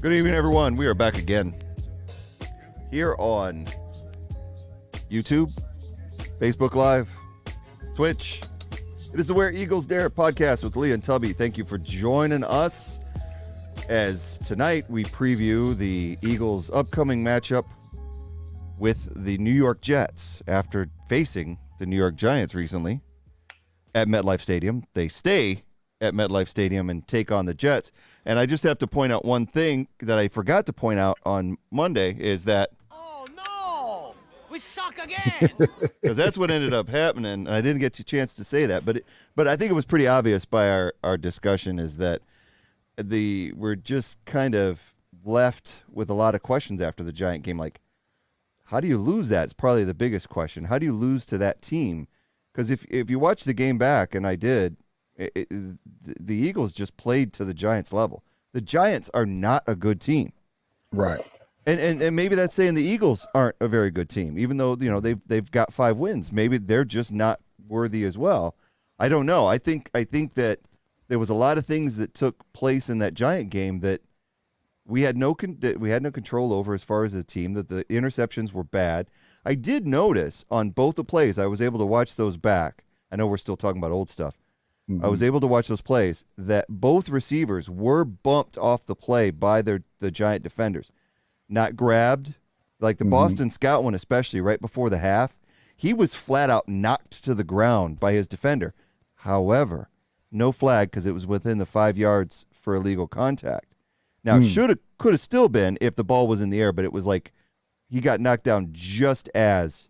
Good evening, everyone. We are back again here on YouTube, Facebook Live, Twitch. It is the Where Eagles Dare podcast with Lee and Tubby. Thank you for joining us as tonight we preview the Eagles' upcoming matchup with the New York Jets after facing the New York Giants recently at MetLife Stadium. They stay at MetLife Stadium and take on the Jets. And I just have to point out one thing that I forgot to point out on Monday is that oh no, we suck again. Because that's what ended up happening. And I didn't get a chance to say that, but I think it was pretty obvious by our discussion is that we're just kind of left with a lot of questions after the Giant game. Like, how do you lose that? It's probably the biggest question. How do you lose to that team? Because if you watch the game back, and I did, the Eagles just played to the Giants level. The Giants are not a good team, right? And maybe that's saying the Eagles aren't a very good team, even though they've got 5 wins. Maybe they're just not worthy as well. I don't know. I think that there was a lot of things that took place in that Giant game that we had no control over as far as the team. That the interceptions were bad. I did notice on both the plays. I was able to watch those back. I know we're still talking about old stuff. Mm-hmm. I was able to watch those plays that both receivers were bumped off the play by the Giant defenders, not grabbed. Like the Boston Scout one, especially right before the half, he was flat out knocked to the ground by his defender. However, no flag because it was within the 5 yards for illegal contact. Now, it could have still been if the ball was in the air, but it was like he got knocked down just as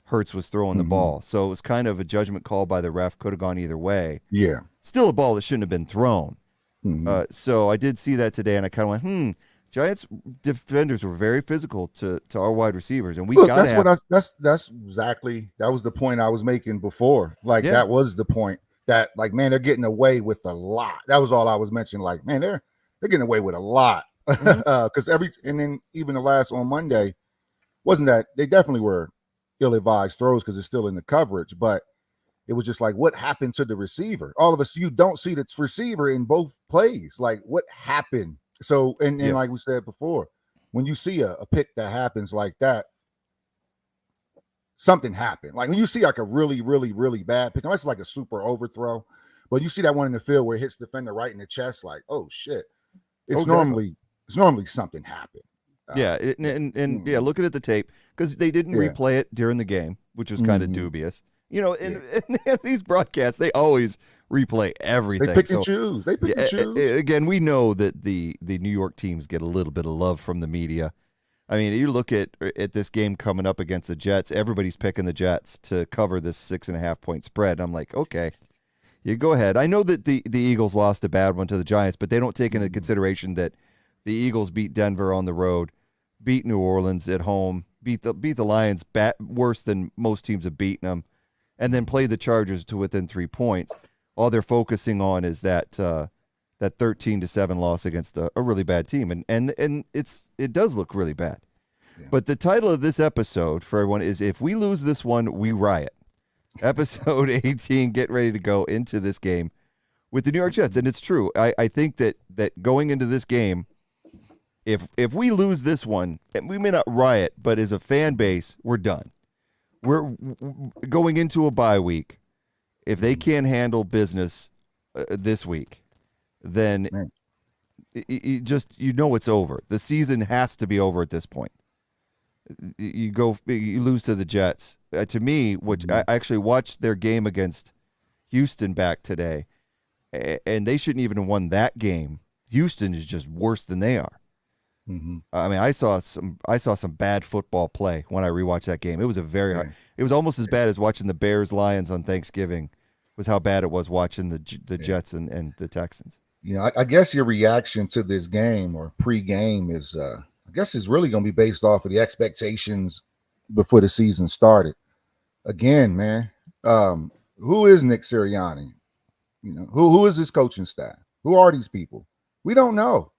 Hurts was throwing the ball. So it was kind of a judgment call by the ref. Could have gone either way. Yeah. Still a ball that shouldn't have been thrown. So I did see that today, and I kind of went, Giants defenders were very physical to our wide receivers, and that's exactly that was the point I was making before. Like that was the point that like man, they're getting away with a lot. That was all I was mentioning. Like man, they're getting away with a lot because and then even the last on Monday wasn't that they definitely were ill-advised throws because it's still in the coverage, but it was just like what happened to the receiver? All of us, you don't see the receiver in both plays. Like what happened? So, and like we said before, when you see a pick that happens like that, something happened. Like when you see like a really, really, really bad pick, unless it's like a super overthrow, but you see that one in the field where it hits the defender right in the chest, like, oh shit. It's normally something happened. Looking at the tape, because they didn't replay it during the game, which was kind of dubious. In these broadcasts, they always replay everything. They pick and choose. Again, we know that the New York teams get a little bit of love from the media. I mean, you look at this game coming up against the Jets, everybody's picking the Jets to cover this 6.5 point spread. I'm like, okay, you go ahead. I know that the Eagles lost a bad one to the Giants, but they don't take into consideration that the Eagles beat Denver on the road, beat New Orleans at home, beat the Lions worse than most teams have beaten them, and then play the Chargers to within 3 points. All they're focusing on is that 13-7 loss against a really bad team, and it does look really bad. Yeah. But the title of this episode for everyone is "If we lose this one, we riot." Episode 18. Get ready to go into this game with the New York Jets, and it's true. I think that going into this game, if we lose this one, we may not riot, but as a fan base, we're done. We're going into a bye week. If they can't handle business this week, then you know it's over. The season has to be over at this point. You lose to the Jets. To me, which I actually watched their game against Houston back today, and they shouldn't even have won that game. Houston is just worse than they are. I mean, I saw some bad football play when I rewatched that game. It was it was almost as bad as watching the Bears-Lions on Thanksgiving. Was how bad it was watching the Jets and the Texans. I guess your reaction to this game or pre-game is, I guess, is really going to be based off of the expectations before the season started. Again, man, who is Nick Sirianni? Who is his coaching staff? Who are these people? We don't know.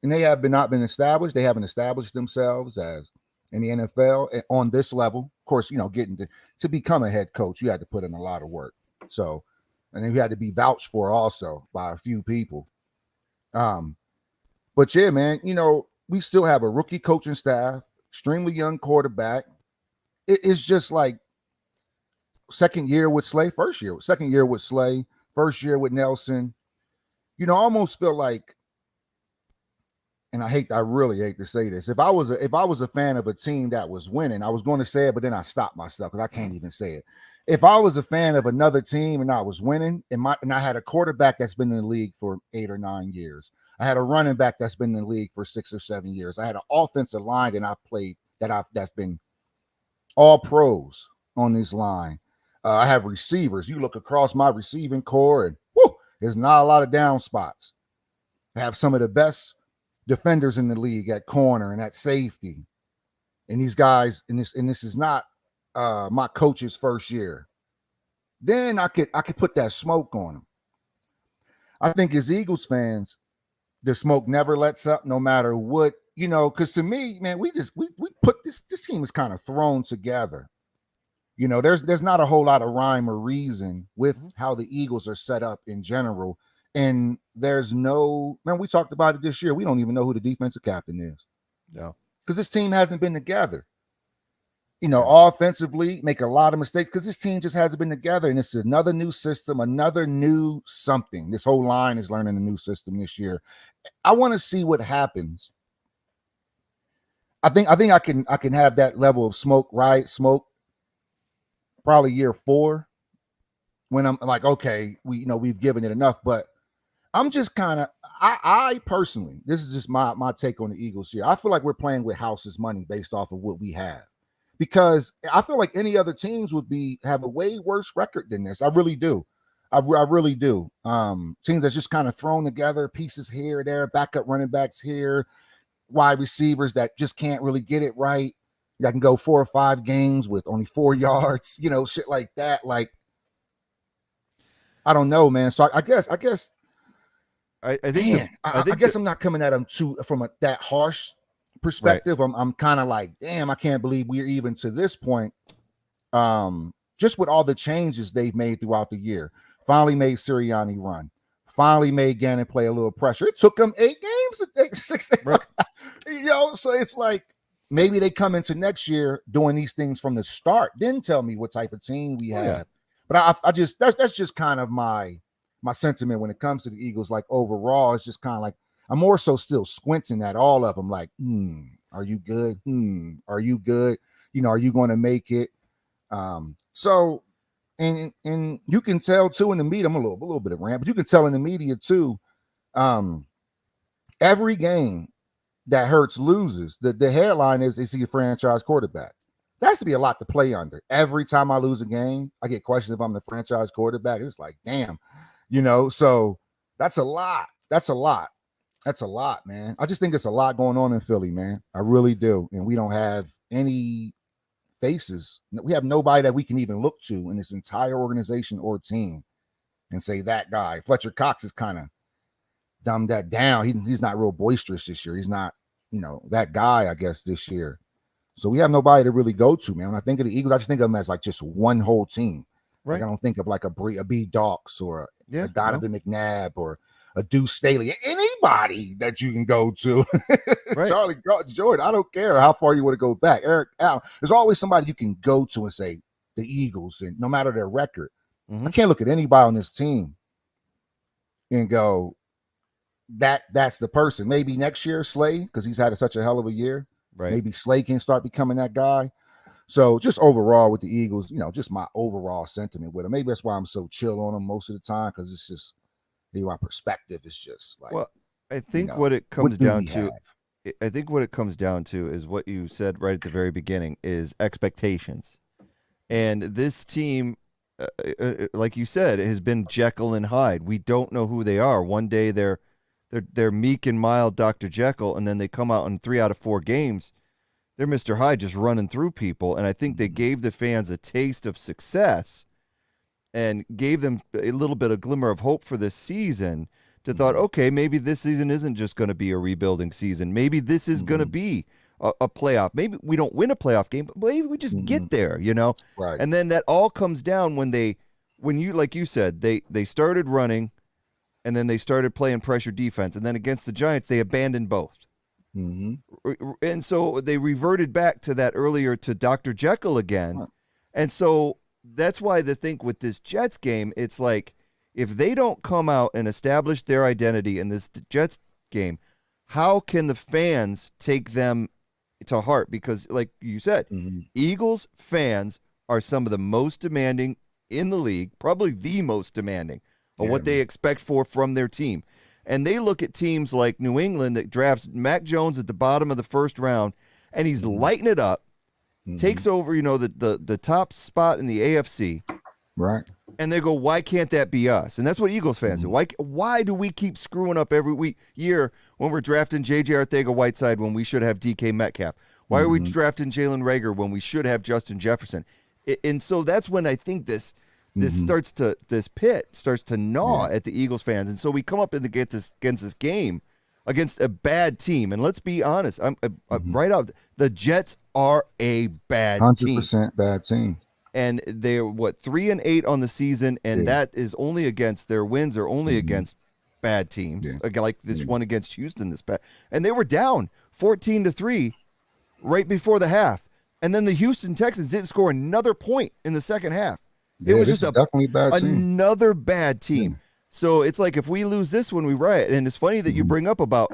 And they have not been established. They haven't established themselves as in the NFL on this level. Of course, getting to become a head coach, you had to put in a lot of work. So, and then you had to be vouched for also by a few people. But yeah, man, we still have a rookie coaching staff, extremely young quarterback. It's just like second year with Slay, second year with Slay, first year with Nelson. I almost feel like, and I really hate to say this. If I was a fan of a team that was winning, I was going to say it, but then I stopped myself because I can't even say it. If I was a fan of another team and I was winning, and I had a quarterback that's been in the league for 8 or 9 years, I had a running back that's been in the league for 6 or 7 years, I had an offensive line that I've played that's been all pros on this line. I have receivers. You look across my receiving core, and there's not a lot of down spots. I have some of the best defenders in the league at corner and at safety. And these guys, and this is not my coach's first year. Then I could put that smoke on them. I think as Eagles fans, the smoke never lets up, no matter what, because to me, man, we put this team is kind of thrown together. There's not a whole lot of rhyme or reason with how the Eagles are set up in general. And there's no, man, we talked about it this year. We don't even know who the defensive captain is. No. Because this team hasn't been together. Offensively, make a lot of mistakes because this team just hasn't been together. And it's another new system, another new something. This whole line is learning a new system this year. I want to see what happens. I think I can have that level of smoke probably year 4 when I'm like, okay, we've given it enough. But I'm just kind of, I personally, this is just my take on the Eagles here. I feel like we're playing with house's money based off of what we have, because I feel like any other teams would have a way worse record than this. I really do. I really do. Teams that's just kind of thrown together, pieces here, there, backup running backs here, wide receivers that just can't really get it right. That can go 4 or 5 games with only 4 yards, shit like that. Like, I don't know, man. So I guess. I guess I'm not coming at them from that harsh perspective. Right. I'm kind of like, damn, I can't believe we're even to this point. Just with all the changes they've made throughout the year. Finally made Sirianni run. Finally made Gannon play a little pressure. It took them 8 games, 6. Right. So it's like maybe they come into next year doing these things from the start. Then tell me what type of team we have. Yeah. But I just that's just kind of my sentiment when it comes to the Eagles. Like overall, it's just kind of like I'm more so still squinting at all of them. Like, are you good? Are you good? Are you going to make it? So, and you can tell too in the media. I'm a little bit of rant, but you can tell in the media too. Every game that Hurts loses, the headline is he a franchise quarterback. That has to be a lot to play under. Every time I lose a game, I get questioned if I'm the franchise quarterback. It's like, damn, so that's a lot. That's a lot, man. I just think it's a lot going on in Philly, man. I really do. And we don't have any faces. We have nobody that we can even look to in this entire organization or team and say that guy. Fletcher Cox is kind of dumbed that down. He's not real boisterous this year. He's not, that guy, I guess, this year. So we have nobody to really go to, man. When I think of the Eagles, I just think of them as like just one whole team. Right. Like I don't think of like a B. Dawks or a Donovan McNabb or a Deuce Staley, anybody that you can go to. Right. Charlie Jordan, I don't care how far you want to go back. Eric Allen, there's always somebody you can go to and say the Eagles, and no matter their record. I can't look at anybody on this team and go, that's the person. Maybe next year, Slay, because he's had such a hell of a year. Right. Maybe Slay can start becoming that guy. So just overall with the Eagles, just my overall sentiment with them. Maybe that's why I'm so chill on them most of the time, because it's just my perspective is just like. Well, I think what it comes down to, I think what it comes down to is what you said right at the very beginning is expectations, and this team, like you said, has been Jekyll and Hyde. We don't know who they are. One day they're meek and mild Dr. Jekyll, and then they come out in 3 out of 4 games. They're Mr. Hyde just running through people, and I think they gave the fans a taste of success and gave them a little bit of glimmer of hope for this season to thought, okay, maybe this season isn't just going to be a rebuilding season. Maybe this is going to be a playoff. Maybe we don't win a playoff game, but maybe we just get there, Right. And then that all comes down when you, like you said, they started running. and then they started playing pressure defense, and then against the Giants, they abandoned both. And so they reverted back to that earlier to Dr. Jekyll again. And so that's why the thing with this Jets game, it's like if they don't come out and establish their identity in this Jets game, how can the fans take them to heart? Because like you said, Eagles fans are some of the most demanding in the league, probably the most demanding of what they expect from their team. And they look at teams like New England that drafts Mac Jones at the bottom of the first round, and he's lighting it up, takes over, the top spot in the AFC. Right. And they go, why can't that be us? And that's what Eagles fans do. Why do we keep screwing up every year when we're drafting J.J. Arcega-Whiteside when we should have DK Metcalf? Why are we drafting Jalen Reagor when we should have Justin Jefferson? And so that's when I think this pit starts to gnaw at the Eagles fans. And so we come up against this game against a bad team. And let's be honest, I'm right out. The Jets are a bad 100% bad team. And they're 3-8 on the season, and that is only against their wins are only against bad teams. Like this one against Houston this past. And they were down 14-3 right before the half. And then the Houston Texans didn't score another point in the second half. It was just definitely bad team. Another bad team. So it's like if we lose this one, we riot. And it's funny that you bring up about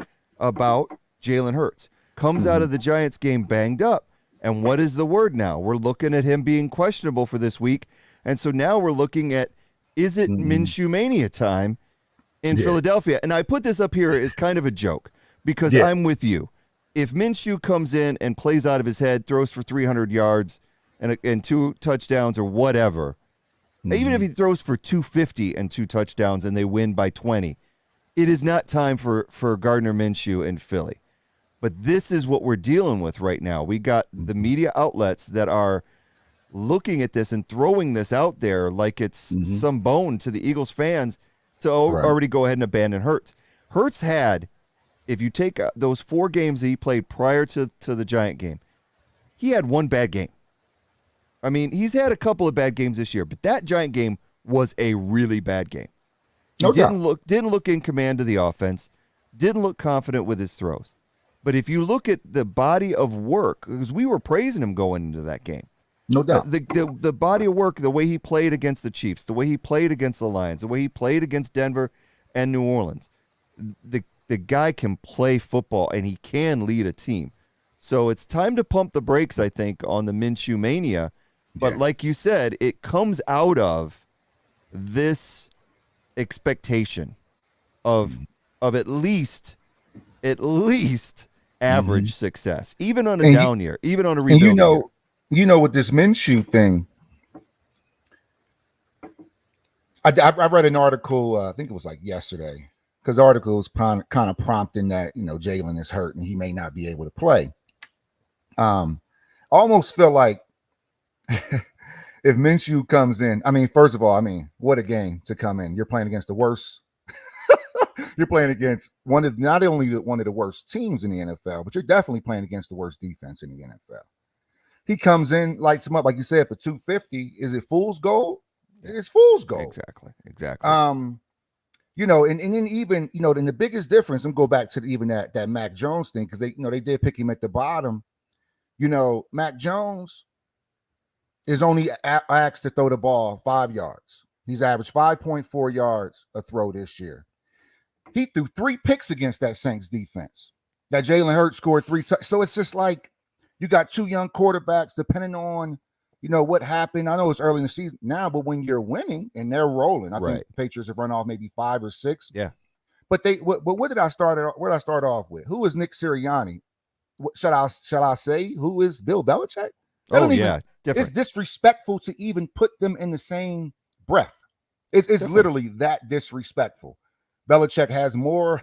Jalen Hurts. Comes out of the Giants game banged up. And what is the word now? We're looking at him being questionable for this week. And so now we're looking at, is it Minshew Mania time in Philadelphia? And I put this up here as kind of a joke because I'm with you. If Minshew comes in and plays out of his head, throws for 300 yards and 2 touchdowns or whatever, even if he throws for 250 and 2 touchdowns and they win by 20, it is not time for Gardner Minshew in Philly. But this is what we're dealing with right now. We got the media outlets that are looking at this and throwing this out there like it's some bone to the Eagles fans to already go ahead and abandon Hurts. Hurts had, if you take those 4 games that he played prior to the Giant game, he had 1 bad game. I mean, he's had a couple of bad games this year, but that Giant game was a really bad game. He didn't look in command of the offense, didn't look confident with his throws. But if you look at the body of work, because we were praising him going into that game. No doubt. The body of work, the way he played against the Chiefs, the way he played against the Lions, the way he played against Denver and New Orleans. The guy can play football, and he can lead a team. So it's time to pump the brakes, I think, on the Minshew Mania. But like you said, it comes out of this expectation of at least average success, even on a down year, even on a rebuild year. You know, with this Minshew thing, I read an article, I think it was like yesterday, because the article was kind of prompting that, Jalen is hurt and he may not be able to play. I almost feel like if Minshew comes in, first of all, what a game to come in. You're playing against the worst. You're playing against not only one of the worst teams in the NFL, but you're definitely playing against the worst defense in the NFL. He comes in, lights him up, like you said, for 250. Is it fool's gold? It's fool's gold. Exactly. And then even, then the biggest difference, I'm going back to even that Mac Jones thing, because they did pick him at the bottom. Mac Jones is only asked to throw the ball 5 yards. He's averaged 5.4 yards a throw this year. He threw 3 picks against that Saints defense. That Jalen Hurts scored 3. So it's just like you got 2 young quarterbacks, depending on, what happened. I know it's early in the season now, but when you're winning and they're rolling, I think the Patriots have run off maybe 5 or 6. Yeah. But what did I start? Where did I start off with? Who is Nick Sirianni? Shall I say who is Bill Belichick? Different. It's disrespectful to even put them in the same breath. It's literally that disrespectful. Belichick has more.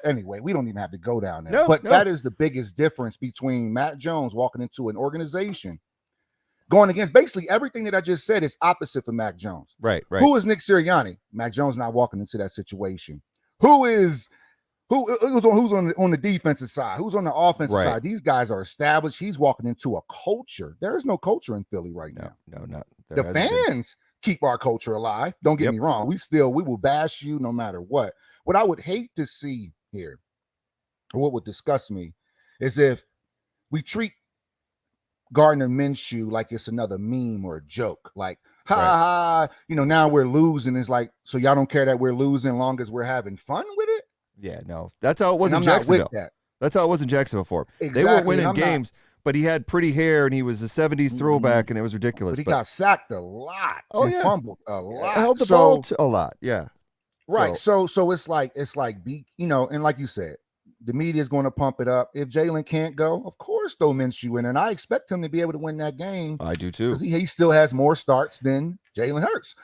Anyway, we don't even have to go down there. But that is the biggest difference between Matt Jones walking into an organization going against basically everything that I just said is opposite for Mac Jones. Right. Who is Nick Sirianni? Mac Jones not walking into that situation. Who's on the defensive side? Who's on the offensive side? These guys are established. He's walking into a culture. There is no culture in Philly right now. No, not the fans. keep our culture alive. Don't get me wrong. We will bash you no matter what. What I would hate to see here, or what would disgust me, is if we treat Gardner Minshew like it's another meme or a joke. Like, ha ha, now we're losing. It's like, so y'all don't care that we're losing long as we're having fun with it? Yeah, no. That's how it was And in I'm not Jacksonville. with that. That's how it was in Jacksonville for him. Exactly. They weren't winning games, but he had pretty hair and he was a 70s throwback and it was ridiculous. But he got sacked a lot. And fumbled a lot. Held the ball a lot. Yeah. Right. So it's like and like you said, the media is going to pump it up. If Jalen can't go, of course throw Minshew in, and I expect him to be able to win that game. I do too. Because he still has more starts than Jalen Hurts,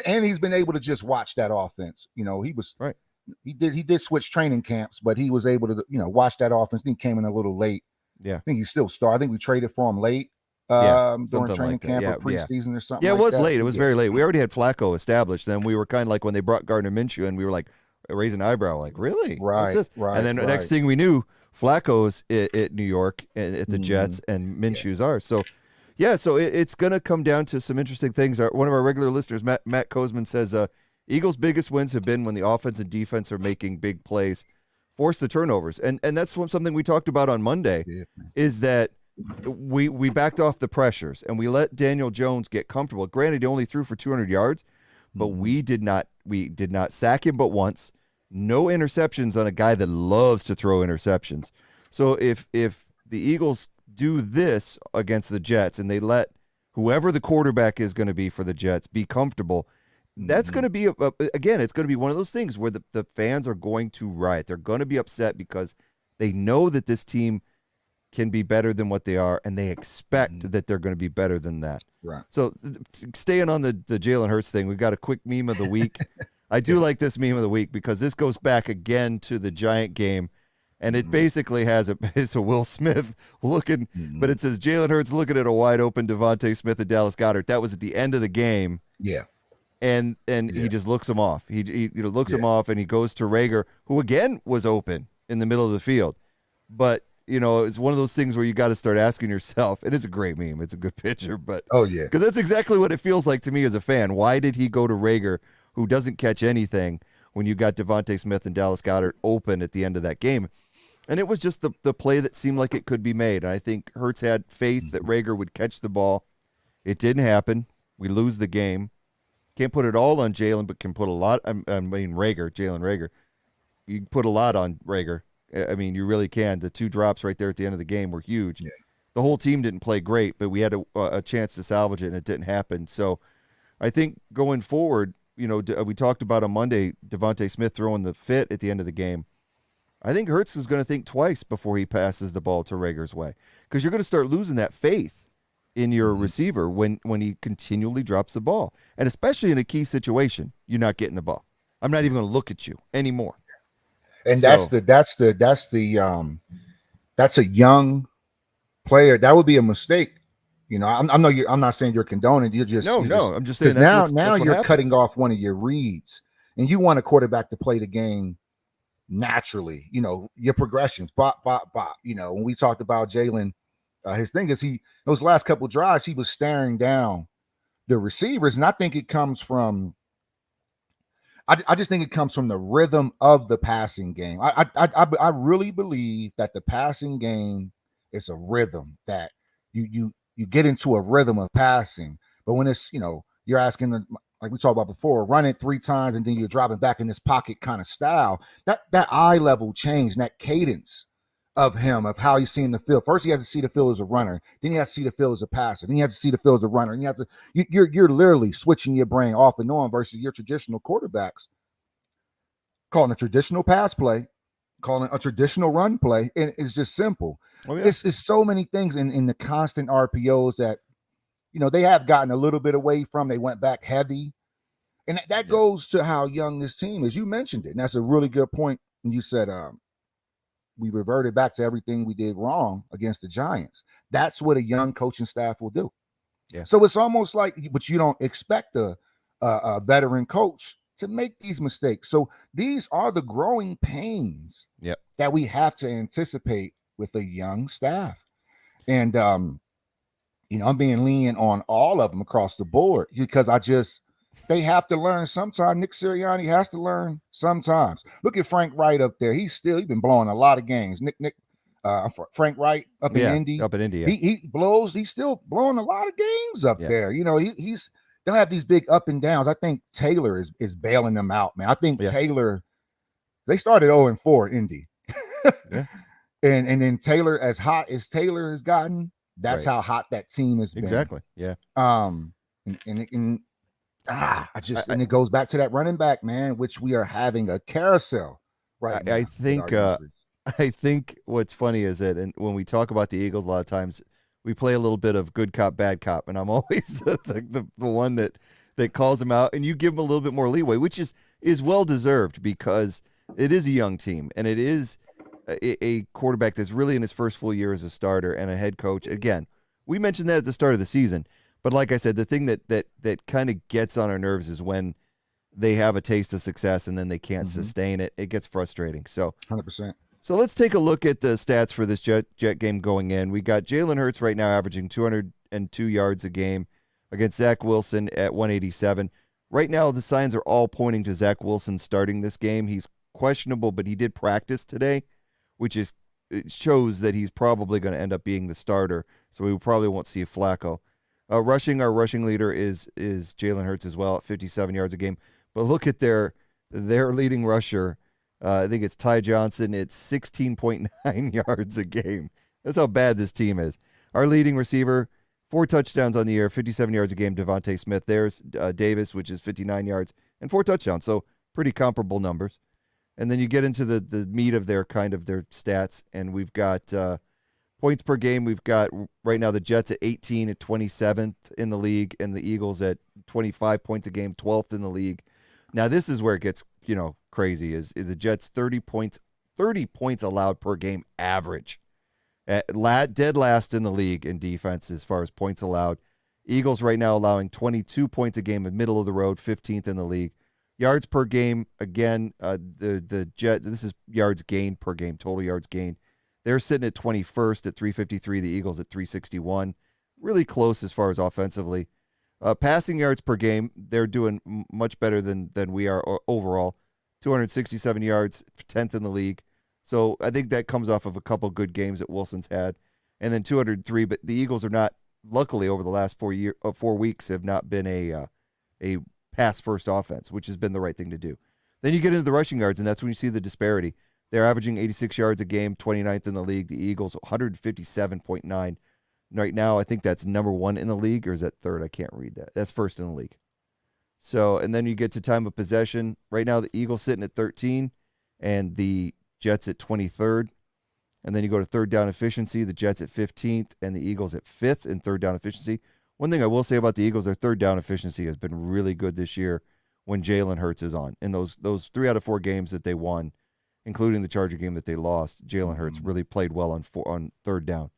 and he's been able to just watch that offense. He was right. He did switch training camps, but he was able to watch that offense. I think he came in a little late. Yeah, I think he's still star. I think we traded for him late. During training like camp or preseason or something. Yeah, it was that. late. It was very late. We already had Flacco established. Then we were kind of like when they brought Gardner Minshew, and we were like raising an eyebrow, like, really? Right. And then the next thing we knew, Flacco's at New York at the Jets, and Minshew's ours. So, yeah, it's going to come down to some interesting things. One of our regular listeners, Matt Kozman, says Eagles' biggest wins have been when the offense and defense are making big plays, force the turnovers. And that's something we talked about on Monday, is that we backed off the pressures and we let Daniel Jones get comfortable. Granted, he only threw for 200 yards, but we did not sack him but once. No interceptions on a guy that loves to throw interceptions. So if the Eagles do this against the Jets and they let whoever the quarterback is going to be for the Jets be comfortable, that's going to be, again, it's going to be one of those things where the fans are going to riot. They're going to be upset because they know that this team can be better than what they are, and they expect that they're going to be better than that. Right. So staying on the Jalen Hurts thing, we've got a quick meme of the week. I do like this meme of the week because this goes back again to the Giant game, and it basically it's a Will Smith looking, but it says Jalen Hurts looking at a wide open Devontae Smith and Dallas Goedert. That was at the end of the game. Yeah. And he just looks him off. He looks him off, and he goes to Rager, who again was open in the middle of the field. But it's one of those things where you got to start asking yourself. It is a great meme. It's a good picture, but because that's exactly what it feels like to me as a fan. Why did he go to Rager, who doesn't catch anything, when you got Devontae Smith and Dallas Goedert open at the end of that game? And it was just the play that seemed like it could be made. And I think Hurts had faith that Rager would catch the ball. It didn't happen. We lose the game. Can't put it all on Jalen, but can put a lot. Jalen Rager. You can put a lot on Rager. I mean, you really can. The two drops right there at the end of the game were huge. Yeah. The whole team didn't play great, but we had a chance to salvage it, and it didn't happen. So I think going forward, we talked about on Monday, Devontae Smith throwing the fit at the end of the game. I think Hurts is going to think twice before he passes the ball to Rager's way, because you're going to start losing that faith in your receiver when he continually drops the ball, and especially in a key situation, you're not getting the ball. I'm not even going to look at you anymore. And that's a young player. That would be a mistake. I'm not saying you're condoning. I'm just saying now you're happens. Cutting off one of your reads, and you want a quarterback to play the game naturally. Your progressions, bop, bop, bop. When we talked about Jalen, his thing is those last couple of drives, he was staring down the receivers, and I think it comes from. I just think it comes from the rhythm of the passing game. I really believe that the passing game is a rhythm, that you get into a rhythm of passing. But when it's, you're asking, like we talked about before, run it 3 times and then you're dropping back in this pocket kind of style, that eye level change, that cadence of him, of how he's seeing the field. First, he has to see the field as a runner. Then he has to see the field as a passer. Then he has to see the field as a runner. And you're literally switching your brain off and on versus your traditional quarterbacks calling a traditional pass play, calling a traditional run play. And it's just simple. Oh, yeah. It's so many things in the constant RPOs that, they have gotten a little bit away from. They went back heavy. And that goes to how young this team is. You mentioned it. And that's a really good point. And you said, we reverted back to everything we did wrong against the Giants. That's what a young coaching staff will do. Yeah. So it's almost like, but you don't expect a veteran coach to make these mistakes. So these are the growing pains that we have to anticipate with a young staff. And, I'm being lenient on all of them across the board because I just they have to learn sometimes. Nick Sirianni has to learn sometimes. Look at Frank Wright up there. He's been blowing a lot of games. Frank Wright up in Indy. Up in India. He's still blowing a lot of games up there. You know, they'll have these big up and downs. I think Taylor is bailing them out, man. I think Taylor, they started 0-4 Indy. And then Taylor, as hot as Taylor has gotten, that's how hot that team has been. Exactly. Yeah. And it goes back to that running back, man, which we are having a carousel right now. I think what's funny is that, and when we talk about the Eagles, a lot of times we play a little bit of good cop, bad cop, and I'm always the one that calls them out, and you give them a little bit more leeway, which is well deserved, because it is a young team, and it is a quarterback that's really in his first full year as a starter and a head coach. Again, we mentioned that at the start of the season, but like I said, the thing that kind of gets on our nerves is when they have a taste of success and then they can't sustain it. It gets frustrating. So 100%. So let's take a look at the stats for this Jet game going in. We got Jalen Hurts right now averaging 202 yards a game against Zach Wilson at 187. Right now, the signs are all pointing to Zach Wilson starting this game. He's questionable, but he did practice today, which it shows that he's probably going to end up being the starter. So we probably won't see a Flacco. Our rushing leader is Jalen Hurts as well at 57 yards a game. But look at their leading rusher. I think it's Ty Johnson. It's 16.9 yards a game. That's how bad this team is. Our leading receiver, 4 touchdowns on the year, 57 yards a game, Devontae Smith. There's Davis, which is 59 yards, and 4 touchdowns. So pretty comparable numbers. And then you get into the meat of their stats, and we've got points per game. We've got right now the Jets at 18 at 27th in the league, and the Eagles at 25 points a game, 12th in the league. Now this is where it gets crazy. Is the Jets 30 points allowed per game average, dead last in the league in defense as far as points allowed. Eagles right now allowing 22 points a game, middle of the road, 15th in the league. Yards per game, again, the Jets, this is yards gained per game, total yards gained. They're sitting at 21st at 353, the Eagles at 361. Really close as far as offensively. Passing yards per game, they're doing much better than we are overall. 267 yards, 10th in the league. So I think that comes off of a couple good games that Wilson's had. And then 203, but the Eagles are not, luckily over the last 4 weeks, have not been a pass-first offense, which has been the right thing to do. Then you get into the rushing yards, and that's when you see the disparity. They're averaging 86 yards a game, 29th in the league. The Eagles, 157.9. Right now, I think that's number 1 in the league, or is that third? I can't read that. That's first in the league. So, and then you get to time of possession. Right now, the Eagles sitting at 13, and the Jets at 23rd. And then you go to third down efficiency, the Jets at 15th, and the Eagles at 5th in third down efficiency. One thing I will say about the Eagles, their third down efficiency has been really good this year when Jalen Hurts is on. In those 3 out of 4 games that they won, including the Charger game that they lost, Jalen Hurts really played well on third down.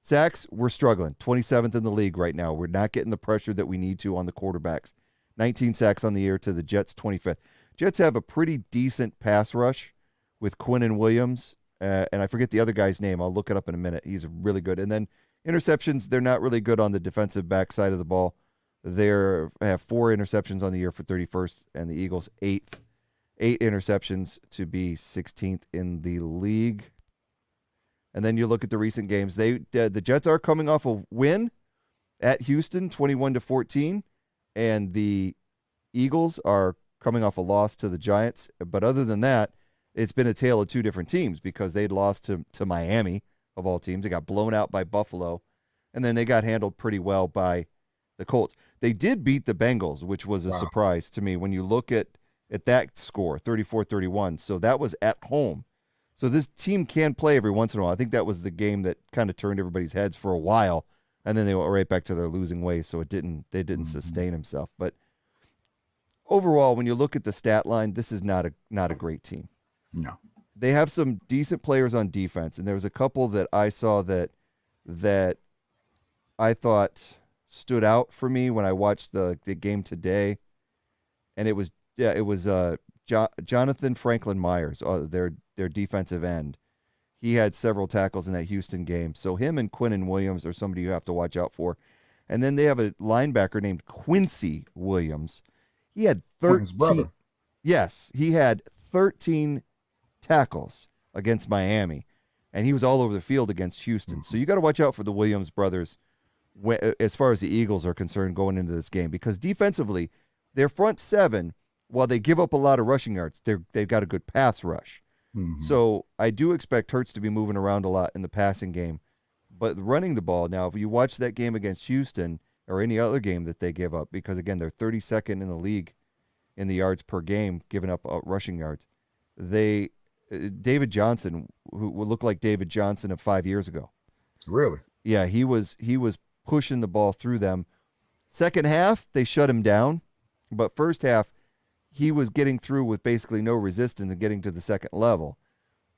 Sacks, we're struggling. 27th in the league right now. We're not getting the pressure that we need to on the quarterbacks. 19 sacks on the year to the Jets' 25th. Jets have a pretty decent pass rush with Quinnen Williams, and I forget the other guy's name. I'll look it up in a minute. He's really good. And then interceptions, they're not really good on the defensive back side of the ball. They have 4 interceptions on the year for 31st, and the Eagles 8th. 8 interceptions to be 16th in the league. And then you look at the recent games. The Jets are coming off a win at Houston, 21-14, and the Eagles are coming off a loss to the Giants. But other than that, it's been a tale of 2 different teams because they'd lost to Miami, of all teams. They got blown out by Buffalo, and then they got handled pretty well by the Colts. They did beat the Bengals, which was a surprise to me when you look at that score, 34-31. So that was at home. So this team can play every once in a while. I think that was the game that kind of turned everybody's heads for a while, and then they went right back to their losing ways. So they didn't sustain himself. But overall, when you look at the stat line, this is not a great team. No. They have some decent players on defense, and there was a couple that I saw that I thought stood out for me when I watched the game today, and it was Jonathan Franklin Myers, their defensive end. He had several tackles in that Houston game, so him and Quinnen Williams are somebody you have to watch out for. And then they have a linebacker named Quincy Williams. He had Quinn's 13. brother. Yes, he had 13 tackles against Miami, and he was all over the field against Houston. So you got to watch out for the Williams brothers as far as the Eagles are concerned going into this game, because defensively, their front seven, while they give up a lot of rushing yards, they've got a good pass rush. So I do expect Hurts to be moving around a lot in the passing game. But running the ball, now, if you watch that game against Houston or any other game that they give up, because, again, they're 32nd in the league in the yards per game, giving up rushing yards, David Johnson, who would look like David Johnson of 5 years ago. Really? Yeah, he was pushing the ball through them. Second half, they shut him down. But first half, he was getting through with basically no resistance and getting to the second level.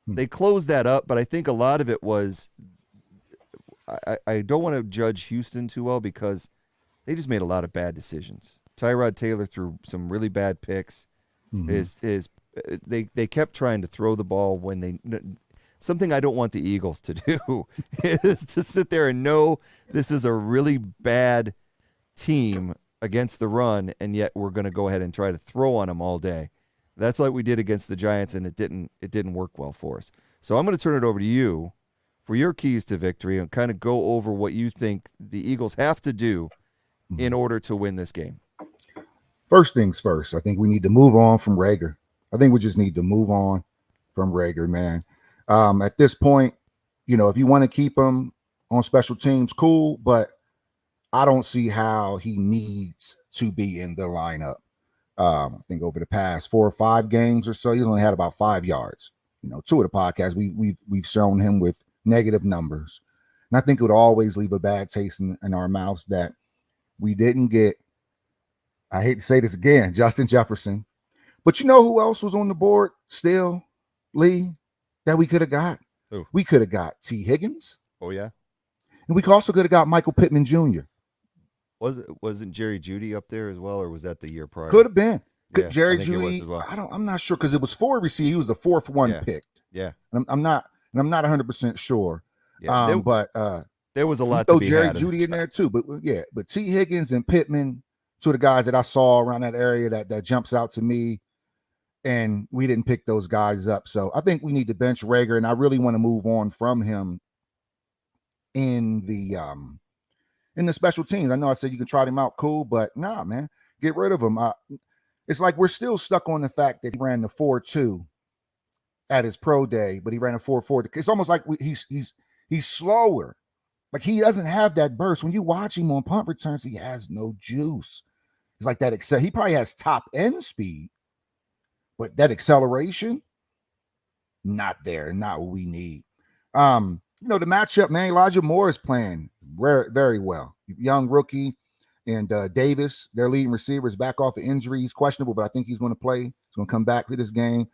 They closed that up, but I think a lot of it was I don't want to judge Houston too well because they just made a lot of bad decisions. Tyrod Taylor threw some really bad picks. They kept trying to throw the ball when something I don't want the Eagles to do is to sit there and know this is a really bad team against the run, and yet we're going to go ahead and try to throw on them all day. That's like we did against the Giants, and it didn't work well for us. So I'm going to turn it over to you for your keys to victory and kind of go over what you think the Eagles have to do in order to win this game. First things first, I think we need to move on from Rager. I think we just need to move on from Rager, man. At this point, if you want to keep him on special teams, cool, but I don't see how he needs to be in the lineup. I think over the past 4 or 5 games or so, he's only had about 5 yards. 2 of the podcasts we've shown him with negative numbers, and I think it would always leave a bad taste in our mouths that we didn't get. I hate to say this again, Justin Jefferson, but you know who else was on the board still, Lee, that we could have got? Who? We could have got T. Higgins. Oh yeah, and we also could have got Michael Pittman Jr. Wasn't Jerry Jeudy up there as well, or was that the year prior? Could have been. Yeah, Jerry I think Jeudy. it was as well. I'm not sure because it was 4 receivers. He was the 4th one picked. Yeah. I'm not 100% sure. Yeah, but there was a lot to be Jerry had. Jeudy in there too. But T. Higgins and Pittman, 2 of the guys that I saw around that area that jumps out to me, and we didn't pick those guys up. So I think we need to bench Rager, and I really want to move on from him in the special teams. I know I said you can try him out, cool, but nah, man, get rid of him. It's like we're still stuck on the fact that he ran the 4.2 at his pro day, but he ran a 4.4. It's almost like he's slower. Like he doesn't have that burst. When you watch him on punt returns, he has no juice. It's like that. He probably has top end speed, but that acceleration, not there, not what we need. The matchup, man, Elijah Moore is playing very, very well. Young rookie, and Davis, their leading receiver, is back off of injury. He's questionable, but I think he's going to play. He's going to come back for this game.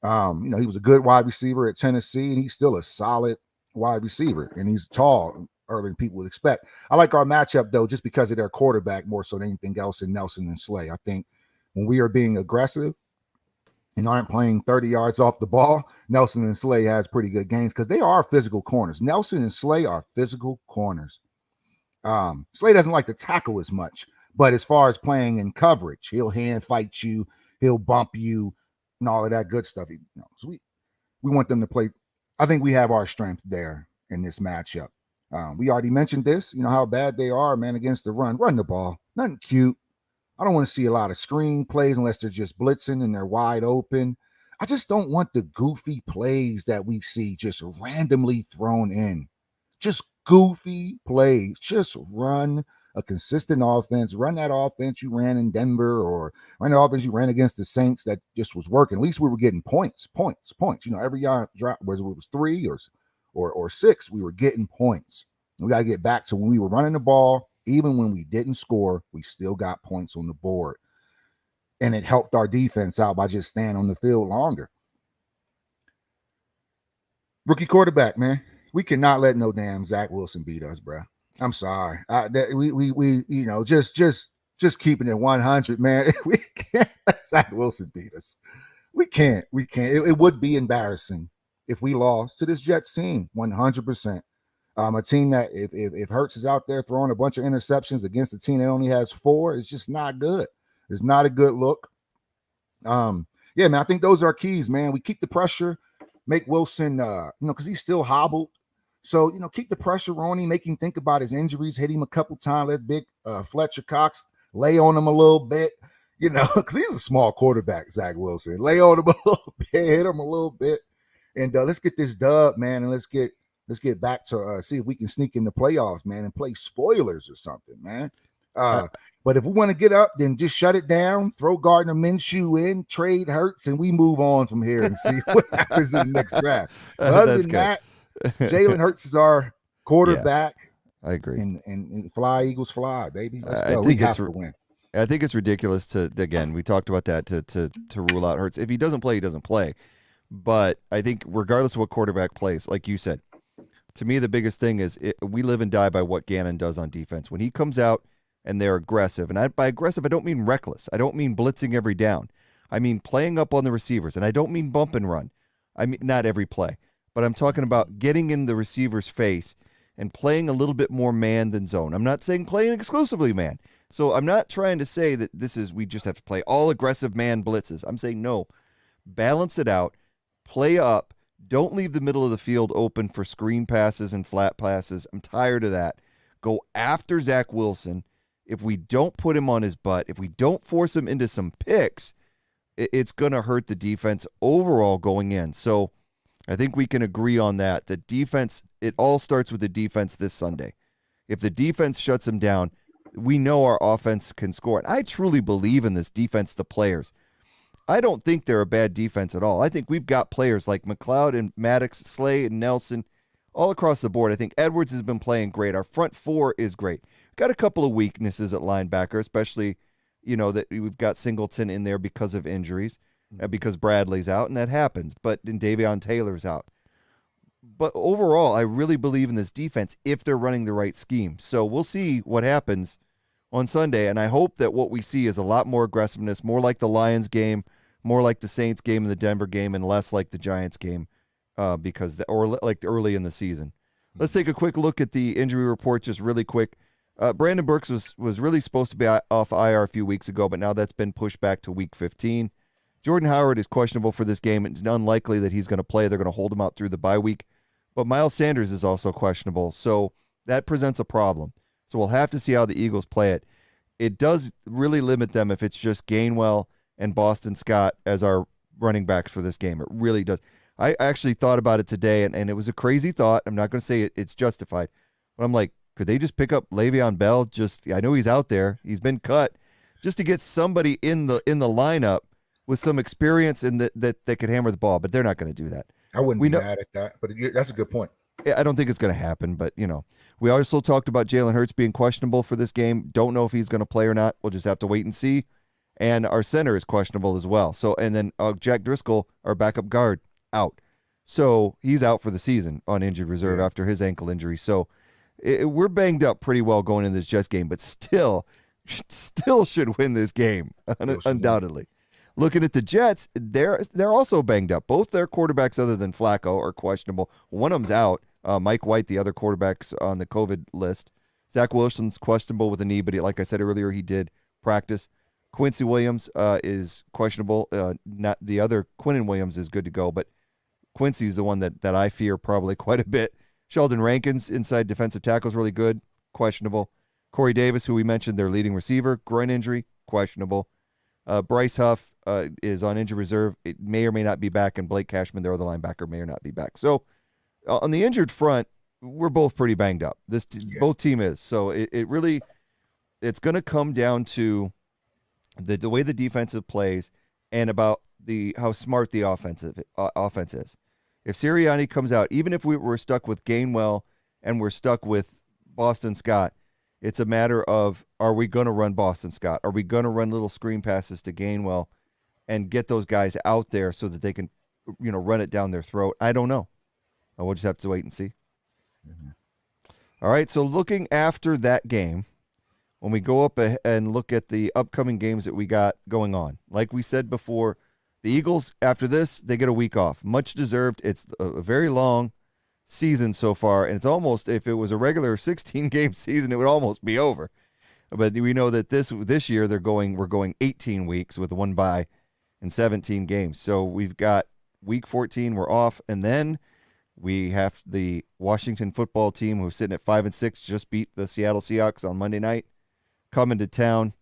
He was a good wide receiver at Tennessee, and he's still a solid wide receiver, and he's tall, earlier than people would expect. I like our matchup, though, just because of their quarterback more so than anything else in Nelson and Slay. I think when we are being aggressive and aren't playing 30 yards off the ball, Nelson and Slay has pretty good games because they are physical corners. Nelson and Slay are physical corners. Slay doesn't like to tackle as much, but as far as playing in coverage, he'll hand fight you, he'll bump you, and all of that good stuff. So we want them to play. I think we have our strength there in this matchup. We already mentioned this, how bad they are, man, against the run. Run the ball. Nothing cute. I don't want to see a lot of screen plays unless they're just blitzing and they're wide open. I just don't want the goofy plays that we see just randomly thrown in. Just goofy plays. Just run a consistent offense. Run that offense you ran in Denver, or run the offense you ran against the Saints that just was working. At least we were getting points. Every yard drop, whether it was 3 or 6, we were getting points. We got to get back to when we were running the ball. Even when we didn't score, we still got points on the board. And it helped our defense out by just staying on the field longer. Rookie quarterback, man. We cannot let no damn Zach Wilson beat us, bro. I'm sorry. Just keeping it 100, man. We can't let Zach Wilson beat us. We can't. It would be embarrassing if we lost to this Jets team, 100%. A team that if Hurts is out there throwing a bunch of interceptions against a team that only has 4, it's just not good. It's not a good look. Yeah, man, I think those are keys, man. We keep the pressure, make Wilson, because he's still hobbled. So, keep the pressure on him, make him think about his injuries, hit him a couple times, let big Fletcher Cox lay on him a little bit, because he's a small quarterback, Zach Wilson. Lay on him a little bit, hit him a little bit, and let's get this dub, man, and let's get back to see if we can sneak in the playoffs, man, and play spoilers or something, man. But if we want to get up, then just shut it down, throw Gardner Minshew in, trade Hurts, and we move on from here and see what happens in the next draft. But other than that, Jalen Hurts is our quarterback. Yeah, I agree. And fly, Eagles fly, baby. Let's go. We have to win. I think it's ridiculous again, we talked about that, to rule out Hurts. If he doesn't play, he doesn't play. But I think regardless of what quarterback plays, like you said, to me the biggest thing is we live and die by what Gannon does on defense. When he comes out and they're aggressive, and by aggressive, I don't mean reckless. I don't mean blitzing every down. I mean playing up on the receivers, and I don't mean bump and run. I mean not every play, but I'm talking about getting in the receiver's face and playing a little bit more man than zone. I'm not saying playing exclusively man. So I'm not trying to say that we just have to play all aggressive man blitzes. I'm saying no, balance it out, play up, don't leave the middle of the field open for screen passes and flat passes. I'm tired of that. Go after Zach Wilson. If we don't put him on his butt, if we don't force him into some picks, it's going to hurt the defense overall going in. So I think we can agree on that. The defense, it all starts with the defense this Sunday. If the defense shuts them down, we know our offense can score. And I truly believe in this defense, the players. I don't think they're a bad defense at all. I think we've got players like McLeod and Maddox, Slay and Nelson all across the board. I think Edwards has been playing great. Our front four is great. Got a couple of weaknesses at linebacker, especially, that we've got Singleton in there because of injuries, because Bradley's out, and that happens. But then Davion Taylor's out. But overall, I really believe in this defense if they're running the right scheme. So we'll see what happens on Sunday, and I hope that what we see is a lot more aggressiveness, more like the Lions game, more like the Saints game and the Denver game, and less like the Giants game, or like early in the season. Let's take a quick look at the injury report just really quick. Brandon Brooks was really supposed to be off IR a few weeks ago, but now that's been pushed back to week 15. Jordan Howard is questionable for this game. It's unlikely that he's going to play. They're going to hold him out through the bye week. But Miles Sanders is also questionable, so that presents a problem. So we'll have to see how the Eagles play it. It does really limit them if it's just Gainwell and Boston Scott as our running backs for this game. It really does. I actually thought about it today, and it was a crazy thought. I'm not going to say it's justified, but I'm like, could they just pick up Le'Veon Bell? I know he's out there. He's been cut. Just to get somebody in the lineup with some experience and that could hammer the ball, but they're not going to do that. I wouldn't be mad at that, but that's a good point. I don't think it's going to happen, but, we also talked about Jalen Hurts being questionable for this game. Don't know if he's going to play or not. We'll just have to wait and see. And our center is questionable as well. So, and then Jack Driscoll, our backup guard, out. So he's out for the season on injured reserve after his ankle injury. So we're banged up pretty well going into this Jets game, but still should win this game, undoubtedly. Looking at the Jets, they're also banged up. Both their quarterbacks, other than Flacco, are questionable. One of them's out. Mike White, the other quarterback's on the COVID list. Zach Wilson's questionable with a knee, but like I said earlier, he did practice. Quincy Williams is questionable. Not the other Quinnen Williams is good to go, but Quincy's the one that I fear probably quite a bit. Sheldon Rankins, inside defensive tackle, is really good. Questionable. Corey Davis, who we mentioned, their leading receiver, groin injury, questionable. Bryce Huff is on injured reserve. It may or may not be back, and Blake Cashman, their other linebacker, may or not be back. So on the injured front, we're both pretty banged up. Both team is. So it's going to come down to the way the defensive plays and about how smart the offense is. If Sirianni comes out, even if we're stuck with Gainwell and we're stuck with Boston Scott, it's a matter of, are we going to run Boston Scott? Are we going to run little screen passes to Gainwell and get those guys out there so that they can, run it down their throat? I don't know. We'll just have to wait and see. Mm-hmm. All right, so looking after that game, when we go up and look at the upcoming games that we got going on, like we said before, the Eagles, after this, they get a week off. Much deserved. It's a very long season so far, and it's almost, if it was a regular 16-game season, it would almost be over. But we know that this year we're going 18 weeks with 1 bye and 17 games. So we've got week 14, we're off, and then we have the Washington football team, who's sitting at 5-6, just beat the Seattle Seahawks on Monday night, coming to town,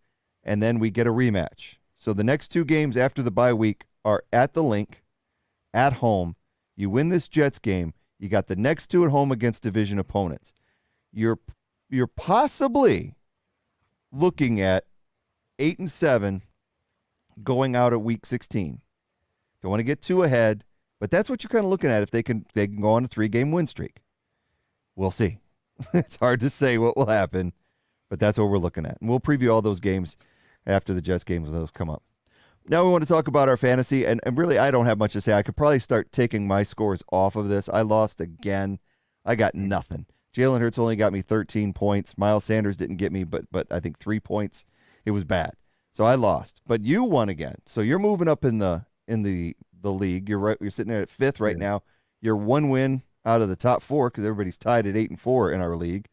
and then we get a rematch. So the next 2 games after the bye week are at the Link, at home. You win this Jets game, you got the next 2 at home against division opponents. You're possibly looking at 8-7 going out at week 16. Don't want to get too ahead, but that's what you're kind of looking at if they can go on a 3-game win streak. We'll see. It's hard to say what will happen, but that's what we're looking at. And we'll preview all those games after the Jets games when those come up. Now we want to talk about our fantasy, and really I don't have much to say. I could probably start taking my scores off of this. I lost again. I got nothing. Jalen Hurts only got me 13 points. Miles Sanders didn't get me, but I think 3 points. It was bad. So I lost. But you won again. So you're moving up in the league. You're sitting there at 5th right now. You're 1 win out of the top 4 because everybody's tied at 8-4 in our league.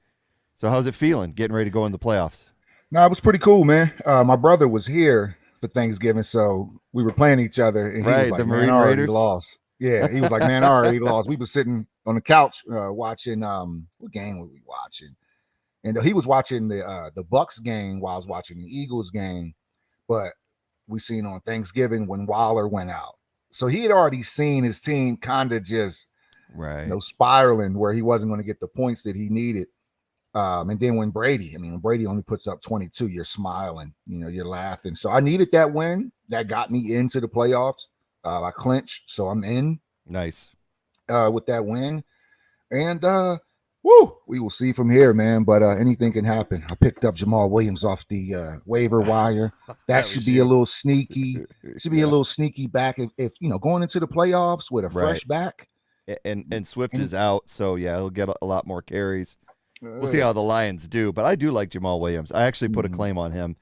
So how's it feeling getting ready to go in the playoffs? No, it was pretty cool, man. My brother was here for Thanksgiving, so we were playing each other, and he was like, the man, Marine I already Raiders? lost. Yeah, he was like, man, I already lost. We were sitting on the couch watching what game were we watching? And he was watching the Bucks game while I was watching the Eagles game. But we seen on Thanksgiving when Waller went out. So he had already seen his team kind of just spiraling where he wasn't going to get the points that he needed. And then when Brady only puts up 22, you're smiling, you're laughing. So I needed that win. That got me into the playoffs. I clinched, so I'm in. Nice. With that win. And we will see from here, man. But anything can happen. I picked up Jamal Williams off the waiver wire. That should be a little sneaky. Should be a little sneaky back if going into the playoffs with a fresh back. And Swift is out, so yeah, he'll get a lot more carries. We'll see how the Lions do, but I do like Jamal Williams. I actually put a claim on him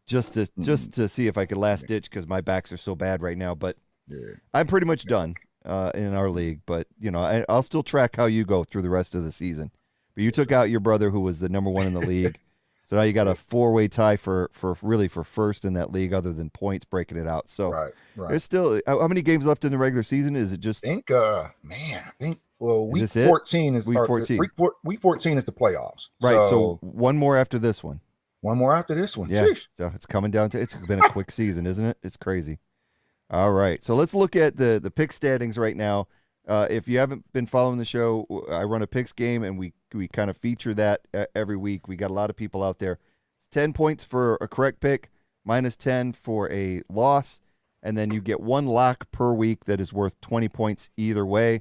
just to see if I could last ditch because my backs are so bad right now. But I'm pretty much done in our league. But I'll still track how you go through the rest of the season. But you took out your brother, who was the number 1 in the league, so now you got a 4-way tie for first in that league, other than points breaking it out. So there's still how many games left in the regular season? Is it just? I think. Well, week 14 is week 14. Week 14 is the playoffs. Right. So one more after this one. One more after this one. Yeah. Sheesh. So it's coming down to. It's been a quick season, isn't it? It's crazy. All right. So let's look at the pick standings right now. If you haven't been following the show, I run a picks game, and we kind of feature that every week. We got a lot of people out there. It's 10 points for a correct pick, -10 for a loss, and then you get 1 lock per week that is worth 20 points either way.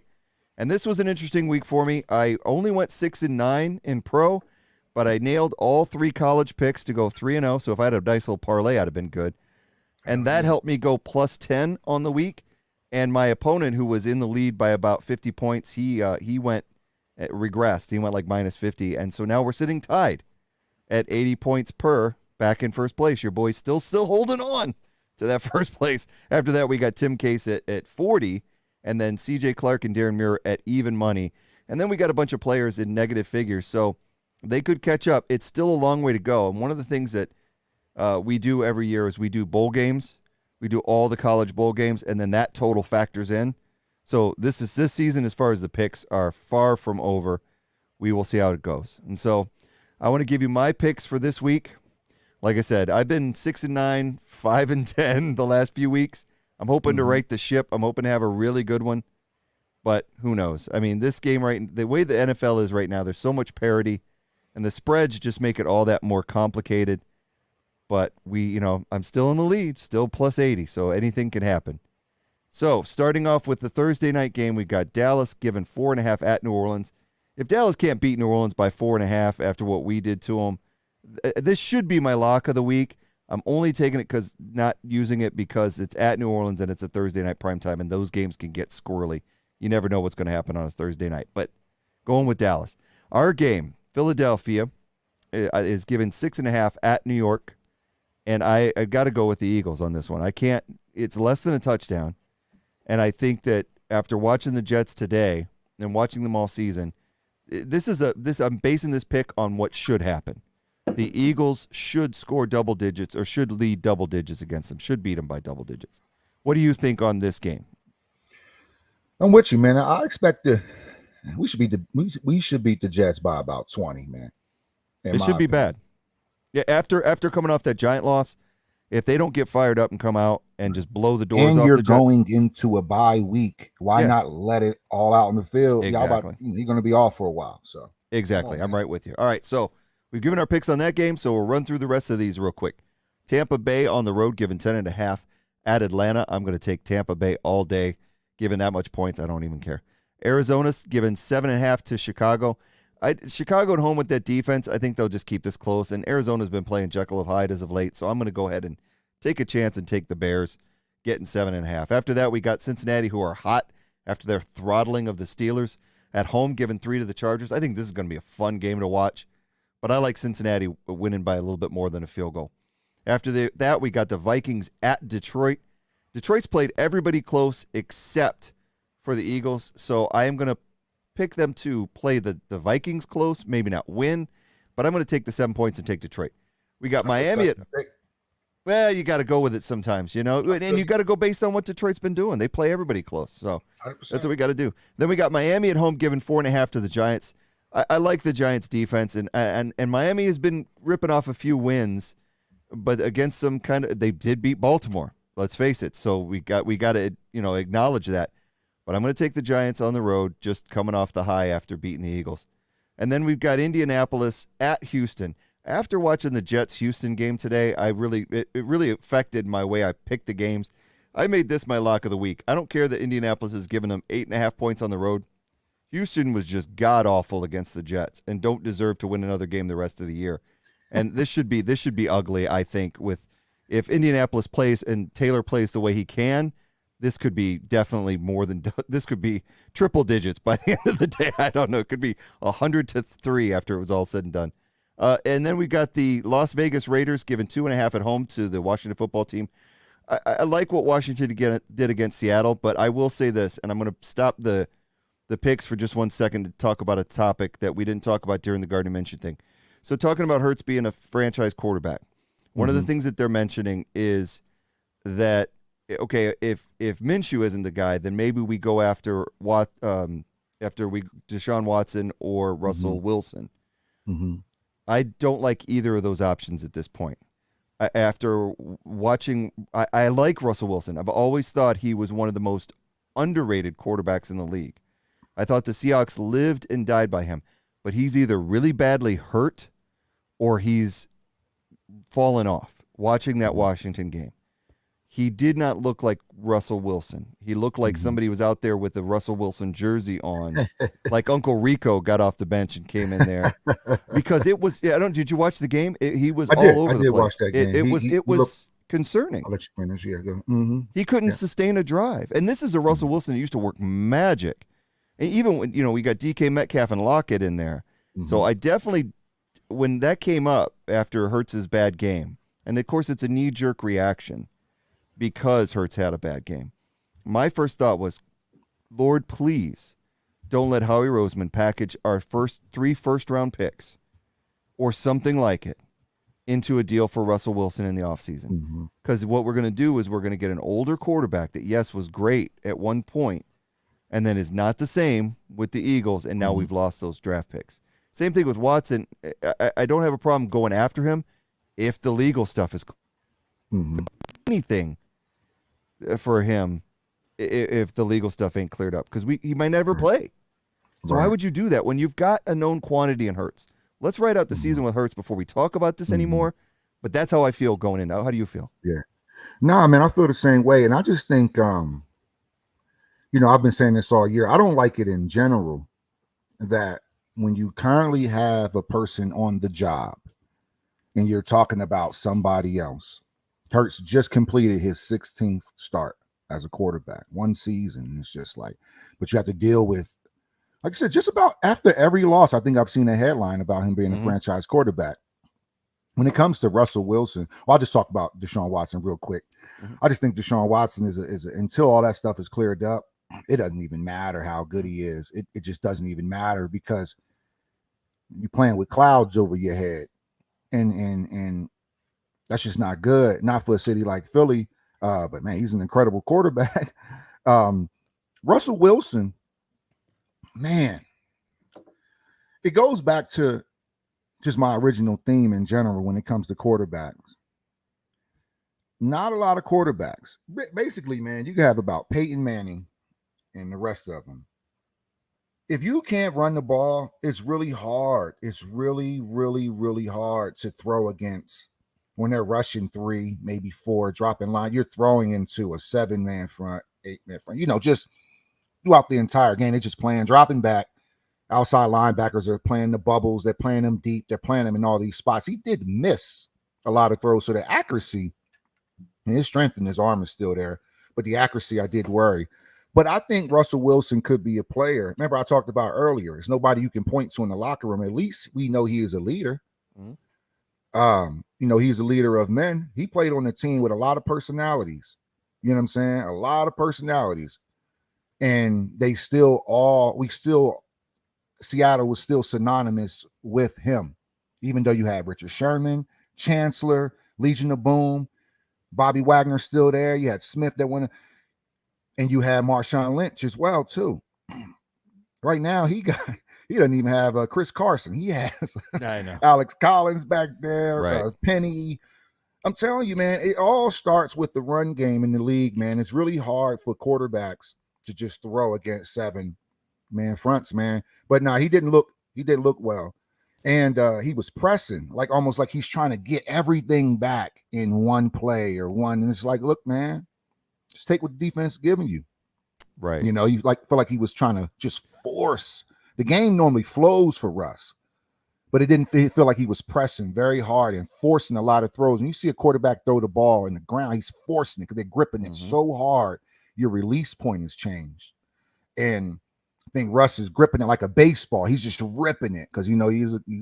And this was an interesting week for me. I only went 6-9 in pro, but I nailed all 3 college picks to go 3-0. So if I had a nice little parlay, I'd have been good. And that helped me go +10 on the week. And my opponent, who was in the lead by about 50 points, he regressed. He went like -50. And so now we're sitting tied at 80 points per, back in first place. Your boy's still holding on to that first place. After that, we got Tim Case at 40. And then C.J. Clark and Darren Muir at even money. And then we got a bunch of players in negative figures, so they could catch up. It's still a long way to go. And one of the things that we do every year is we do bowl games. We do all the college bowl games, and then that total factors in. So this season, as far as the picks, are far from over. We will see how it goes. And so I want to give you my picks for this week. Like I said, I've been 6-9, 5-10 the last few weeks. I'm hoping to right the ship. I'm hoping to have a really good one, but who knows? I mean, this game the way the NFL is right now, there's so much parity, and the spreads just make it all that more complicated. But I'm still in the lead, still +80, so anything can happen. So starting off with the Thursday night game, we've got Dallas given 4.5 at New Orleans. If Dallas can't beat New Orleans by 4.5 after what we did to them, this should be my lock of the week. I'm only taking it not using it because it's at New Orleans and it's a Thursday night primetime, and those games can get squirrely. You never know what's going to happen on a Thursday night. But going with Dallas. Our game, Philadelphia, is given 6.5 at New York, and I got to go with the Eagles on this one. I can't. It's less than a touchdown, and I think that after watching the Jets today and watching them all season, I'm basing this pick on what should happen. The Eagles should score double digits or should lead double digits against them, should beat them by double digits. What do you think on this game? I'm with you, man. I expect we should beat the Jets by about 20, man. It should be bad. Yeah, after coming off that Giant loss, if they don't get fired up and come out and just blow the doors off the Jets. And you're going into a bye week. Why not let it all out in the field? Exactly. You're going to be off for a while. So exactly. I'm right with you. All right, so we've given our picks on that game, so we'll run through the rest of these real quick. Tampa Bay on the road, given 10.5 at Atlanta. I'm going to take Tampa Bay all day. Given that much points, I don't even care. Arizona's given 7.5 to Chicago. Chicago at home with that defense, I think they'll just keep this close. And Arizona's been playing Jekyll of Hyde as of late, so I'm going to go ahead and take a chance and take the Bears, getting 7.5. After that, we got Cincinnati, who are hot after their throttling of the Steelers. At home, giving 3 to the Chargers. I think this is going to be a fun game to watch, but I like Cincinnati winning by a little bit more than a field goal. After that, we got the Vikings at Detroit. Detroit's played everybody close except for the Eagles, so I am going to pick them to play the Vikings close, maybe not win, but I'm going to take the 7 points and take Detroit. We got Miami at – well, you got to go with it sometimes, and you got to go based on what Detroit's been doing. They play everybody close, so 100%. That's what we got to do. Then we got Miami at home giving 4.5 to the Giants. I like the Giants' defense, and Miami has been ripping off a few wins, but against some they did beat Baltimore. Let's face it. So we got to acknowledge that. But I'm going to take the Giants on the road, just coming off the high after beating the Eagles. And then we've got Indianapolis at Houston. After watching the Jets-Houston game today, it really affected my way I picked the games. I made this my lock of the week. I don't care that Indianapolis has given them 8.5 points on the road. Houston was just god-awful against the Jets and don't deserve to win another game the rest of the year. And this should be ugly, I think, if Indianapolis plays and Taylor plays the way he can, this could be definitely this could be triple digits by the end of the day. I don't know. It could be 100-3 after it was all said and done. And then we got the Las Vegas Raiders giving 2.5 at home to the Washington football team. I like what Washington did against Seattle, but I will say this, and I'm going to stop the picks for just 1 second to talk about a topic that we didn't talk about during the Gardner Minshew thing. So talking about Hurts being a franchise quarterback, one of the things that they're mentioning is that, okay, if Minshew isn't the guy, then maybe we go after Deshaun Watson or Russell Wilson. Mm-hmm. I don't like either of those options at this point. After watching, I like Russell Wilson. I've always thought he was one of the most underrated quarterbacks in the league. I thought the Seahawks lived and died by him, but he's either really badly hurt or he's fallen off. Watching that Washington game, he did not look like Russell Wilson. He looked like somebody was out there with the Russell Wilson jersey on, like Uncle Rico got off the bench and came in there because it was. Did you watch the game? He was all over the place. I did watch that game. It was concerning. I'll let you finish. Yeah, go. He couldn't sustain a drive, and this is a Russell Wilson that used to work magic. And even when we got DK Metcalf and Lockett in there, so I definitely, when that came up after Hurts' bad game, and of course it's a knee-jerk reaction because Hurts had a bad game. My first thought was, Lord, please don't let Howie Roseman package our three first-round picks or something like it into a deal for Russell Wilson in the offseason. Because what we're going to do is we're going to get an older quarterback that, yes, was great at one point, and then is not the same with the Eagles, and now we've lost those draft picks. Same thing with Watson. I don't have a problem going after him if the legal stuff is anything for him if the legal stuff ain't cleared up, because he might never play. So why would you do that when you've got a known quantity in Hurts? Let's write out the season with Hurts before we talk about this anymore. But that's how I feel going in now. How do you feel? Yeah. No, man, I feel the same way. And I just think, I've been saying this all year. I don't like it in general that when you currently have a person on the job and you're talking about somebody else. Hurts just completed his 16th start as a quarterback, one season. It's just like, but you have to deal with, like I said, just about after every loss, I think I've seen a headline about him being a franchise quarterback. When it comes to Russell Wilson, I'll just talk about Deshaun Watson real quick. I just think Deshaun Watson is until all that stuff is cleared up, it doesn't even matter how good he is. It just doesn't even matter because you're playing with clouds over your head. and that's just not good. Not for a city like Philly. But man, he's an incredible quarterback. Russell Wilson, man, it goes back to just my original theme in general when it comes to quarterbacks. Not a lot of quarterbacks. Basically, man, you can have about Peyton Manning and the rest of them. If you can't run the ball, it's really hard. It's really, really, really hard to throw against when they're rushing 3, maybe 4, dropping line. You're throwing into a 7-man front, 8-man front. Just throughout the entire game, they're just playing, dropping back. Outside linebackers are playing the bubbles. They're playing them deep. They're playing them in all these spots. He did miss a lot of throws, so the accuracy and his strength in his arm is still there. But the accuracy, I did worry. But I think Russell Wilson could be a player. Remember, I talked about earlier, there's nobody you can point to in the locker room. At least we know he is a leader. He's a leader of men. He played on the team with a lot of personalities. You know what I'm saying? A lot of personalities. And Seattle was still synonymous with him, even though you had Richard Sherman, Chancellor, Legion of Boom, Bobby Wagner still there. You had Smith that went, and you had Marshawn Lynch as well too. Right now, he doesn't even have Chris Carson. He has Alex Collins back there, right. Penny. I'm telling you, man, it all starts with the run game in the league, man. It's really hard for quarterbacks to just throw against 7-man fronts, man. But no, he didn't look well. And he was pressing, almost like he's trying to get everything back in one play or one. And it's like, look, man, just take what the defense is giving you. Right. You feel like he was trying to just force. The game normally flows for Russ, but it didn't feel like he was pressing very hard and forcing a lot of throws. When you see a quarterback throw the ball in the ground, he's forcing it because they're gripping it so hard. Your release point has changed. And I think Russ is gripping it like a baseball. He's just ripping it because, he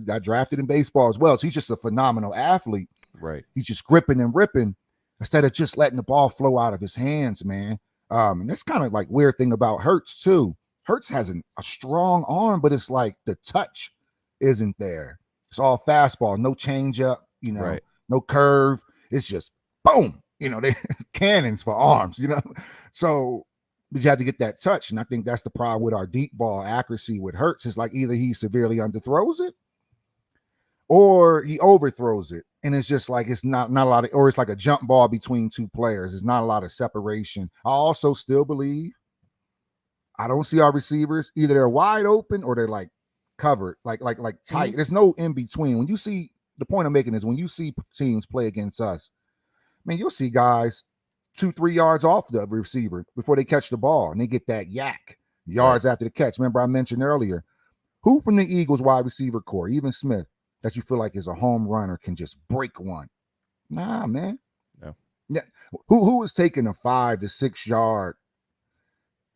got drafted in baseball as well. So he's just a phenomenal athlete. Right. He's just gripping and ripping instead of just letting the ball flow out of his hands, man. And that's kind of like weird thing about Hurts too. Hurts has a strong arm, but it's like the touch isn't there. It's all fastball, no changeup, no curve. It's just boom, they cannons for arms, So but you have to get that touch. And I think that's the problem with our deep ball accuracy with Hurts. Is like either he severely underthrows it or he overthrows it. And it's just like it's not a lot of, or it's like a jump ball between two players. There's not a lot of separation. I also still believe I don't see our receivers, either they're wide open or they're like covered, like tight. There's no in between. When you see, the point I'm making is when you see teams play against us, man, you'll see guys 2-3 yards off the receiver before they catch the ball, and they get that yak yards after the catch. Remember, I mentioned earlier, who from the Eagles wide receiver core, even Smith, that you feel like is a home runner can just break one? Nah, man. No. Yeah. Who is taking a 5 to 6 yard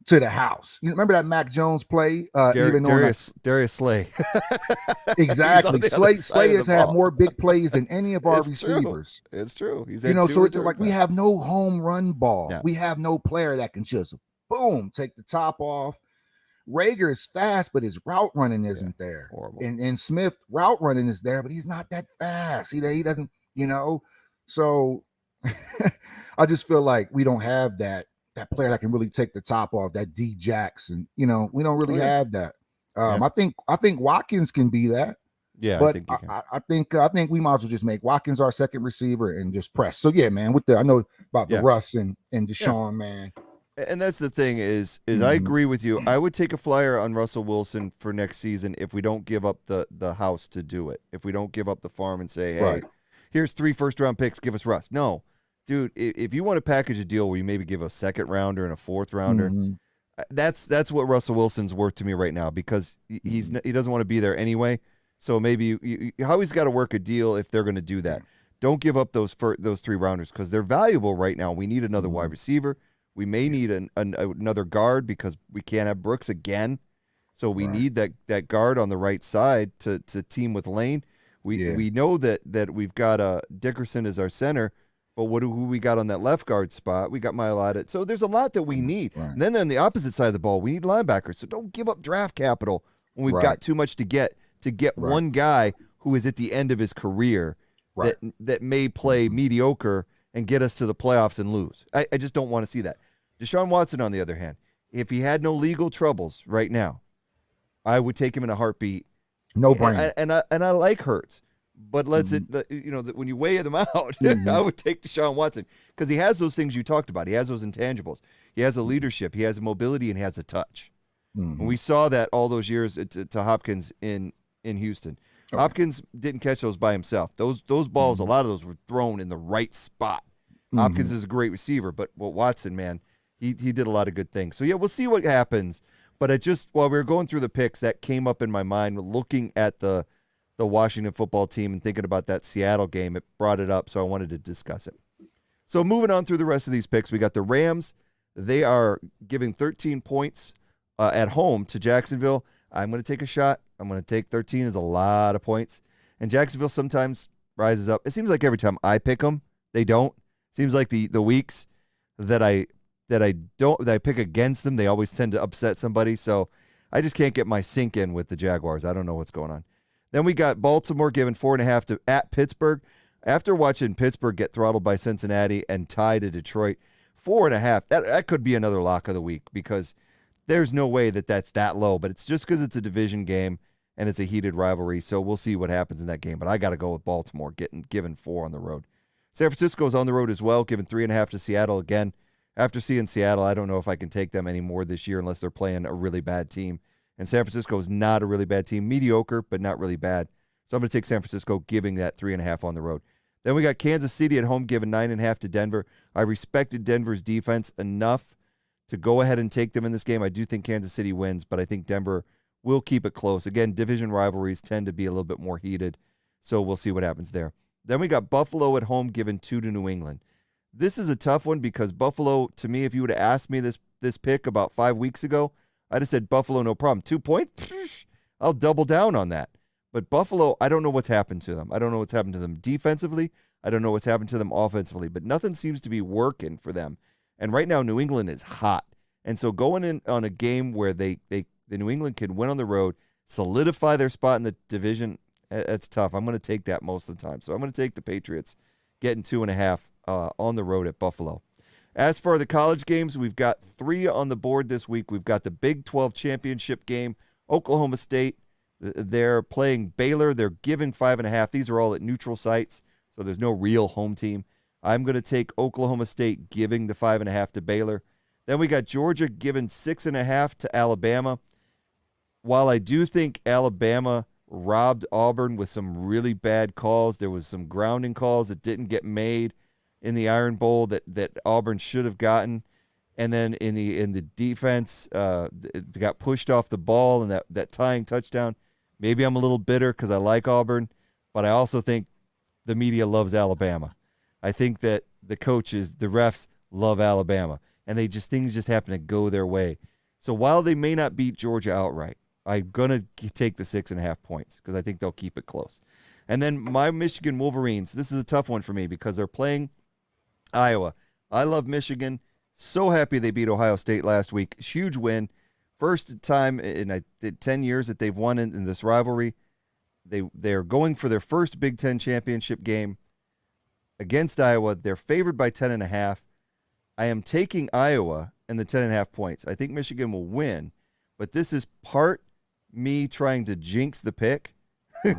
to the house? You remember that Mac Jones play? Darius Slay. Exactly. Slay has had more big plays than any of our receivers. True. It's true. He's so it's like we have no home run ball. Yeah. We have no player that can just boom, take the top off. Rager is fast, but his route running isn't there. Horrible. And Smith route running is there, but he's not that fast. He doesn't, So I just feel like we don't have that player that can really take the top off, that D Jackson. We don't really have that. I think Watkins can be that. Yeah, but I think we might as well just make Watkins our second receiver and just press. So yeah, man. I know about the Russ and Deshaun, man. And that's the thing is I agree with you. I would take a flyer on Russell Wilson for next season if we don't give up the house to do it. If we don't give up the farm and say, hey, here's 3 first-round picks, give us Russ. No, dude, if you want to package a deal where you maybe give a second rounder and a fourth rounder, that's what Russell Wilson's worth to me right now, because he doesn't want to be there anyway. So maybe you always got to work a deal if they're going to do that. Don't give up those 3 rounders because they're valuable right now. We need another wide receiver. We may need another guard because we can't have Brooks again. So we need that guard on the right side to team with Lane. We know that we've got Dickerson as our center, but who we got on that left guard spot? We got Mailata. So there's a lot that we need. Right. And then on the opposite side of the ball, we need linebackers. So don't give up draft capital when we've got too much to get one guy who is at the end of his career Right. that may play mediocre and get us to the playoffs and lose. I just don't want to see that. Deshaun Watson, on the other hand, if he had no legal troubles right now, I would take him in a heartbeat. No brainer. And I like Hurts, but when you weigh them out, I would take Deshaun Watson because he has those things you talked about. He has those intangibles. He has a leadership. He has a mobility, and he has a touch. And we saw that all those years to Hopkins in Houston. Okay. Hopkins didn't catch those by himself. Those balls, a lot of those were thrown in the right spot. Hopkins is a great receiver, but Watson, man, he did a lot of good things. So, yeah, we'll see what happens. But while we were going through the picks, that came up in my mind looking at the Washington football team and thinking about that Seattle game. It brought it up, so I wanted to discuss it. So moving on through the rest of these picks, we got the Rams. They are giving 13 points at home to Jacksonville. I'm going to take a shot. I'm going to take 13 is a lot of points. And Jacksonville sometimes rises up. It seems like every time I pick them, they don't. Seems like the weeks that I pick against them, they always tend to upset somebody. So I just can't get my sink in with the Jaguars. I don't know what's going on. Then we got Baltimore giving 4.5 at Pittsburgh. After watching Pittsburgh get throttled by Cincinnati and tie to Detroit, 4.5, that could be another lock of the week because there's no way that's that low. But it's just because it's a division game and it's a heated rivalry. So we'll see what happens in that game. But I got to go with Baltimore giving 4 on the road. San Francisco's on the road as well, giving 3.5 to Seattle again. After seeing Seattle, I don't know if I can take them anymore this year unless they're playing a really bad team. And San Francisco is not a really bad team. Mediocre, but not really bad. So I'm going to take San Francisco giving that 3.5 on the road. Then we got Kansas City at home giving 9.5 to Denver. I respected Denver's defense enough to go ahead and take them in this game. I do think Kansas City wins, but I think Denver will keep it close. Again, division rivalries tend to be a little bit more heated, so we'll see what happens there. Then we got Buffalo at home giving 2 to New England. This is a tough one because Buffalo, to me, if you would have asked me this pick about 5 weeks ago, I'd have said Buffalo, no problem. 2 points? I'll double down on that. But Buffalo, I don't know what's happened to them. I don't know what's happened to them defensively. I don't know what's happened to them offensively. But nothing seems to be working for them. And right now, New England is hot. And so going in on a game where the New England can win on the road, solidify their spot in the division, that's tough. I'm going to take that most of the time. So I'm going to take the Patriots getting 2.5 on the road at Buffalo. As for the college games, we've got 3 on the board this week. We've got the Big 12 championship game, Oklahoma State. They're playing Baylor. They're giving 5.5. These are all at neutral sites, so there's no real home team. I'm going to take Oklahoma State giving the 5.5 to Baylor. Then we got Georgia giving 6.5 to Alabama. While I do think Alabama robbed Auburn with some really bad calls, there was some grounding calls that didn't get made in the Iron Bowl that Auburn should have gotten. And then in the defense, they got pushed off the ball and that tying touchdown. Maybe I'm a little bitter because I like Auburn, but I also think the media loves Alabama. I think that the coaches, the refs love Alabama, and things just happen to go their way. So while they may not beat Georgia outright, I'm going to take the 6.5 points because I think they'll keep it close. And then my Michigan Wolverines, this is a tough one for me because they're playing Iowa. I love Michigan. So happy they beat Ohio State last week. Huge win. First time in 10 years that they've won in this rivalry. They're going for their first Big Ten championship game against Iowa. They're favored by 10.5. I am taking Iowa and the 10.5 points. I think Michigan will win, but this is part me trying to jinx the pick